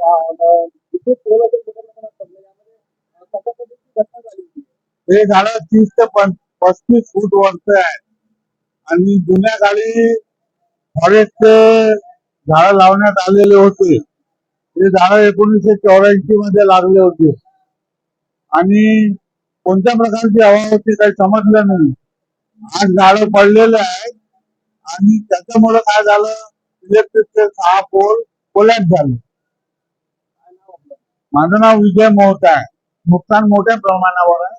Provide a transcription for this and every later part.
तिथे पोलाच्या मोठ्या प्रमाणात पडलं. यामध्ये कशा पद्धतीची घटना झाली होती? हे झाड 30 ते 35 फूट वरच आहे आणि जुन्या काळी फॉरेस्टचे झाड लावण्यात आलेले होते. हे झाड 1984 मध्ये लागले होते आणि कोणत्या प्रकारची हवा होती काही समजलं नाही. आज झाड पडलेले आहेत आणि त्याच्यामुळे काय झालं, इलेक्ट्रिकचे 6 पोल कोलॅप्स झाले. माझं नाव विजय मोहत आहे. नुकसान मोठ्या प्रमाणावर आहे.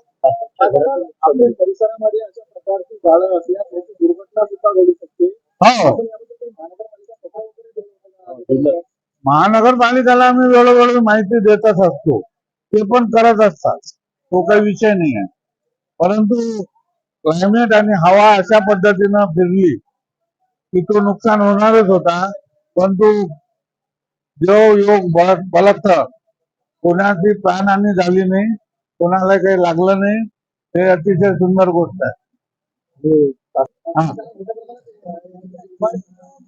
आपल्या परिसरामध्ये अशा प्रकारची झाडं असल्यास त्याची दुर्घटना सुद्धा घडू शकते. हो, आपण याबद्दल काही महानगरपालिका स्वतः वगैरे दिलं का? महानगरपालिकेला आम्ही वेळोवेळी माहिती देतच असतो, ते पण करत असतात, तो काही विषय नाही आहे. परंतु क्लायमेट आणि हवा अशा पद्धतीनं फिरली की तो नुकसान होणारच होता. परंतु जो योग बलत कोणाची प्राणहानी झाली नाही, कोणाला काही लागलं नाही, हे अतिशय सुंदर गोष्ट आहे. हा.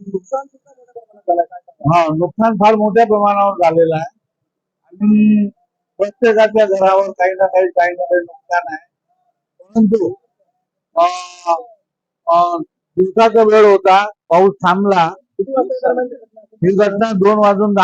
नुकसान सुद्धा मोठ्या प्रमाणात झालं काय? हा, नुकसान फार मोठ्या प्रमाणावर झालेलं आहे आणि प्रत्येकाच्या घरावर काही ना काही नुकसान आहे. परंतु दिवसाचा वेळ होता, पाऊस थांबला. किती वाजता ही घटना 2:10 वाजून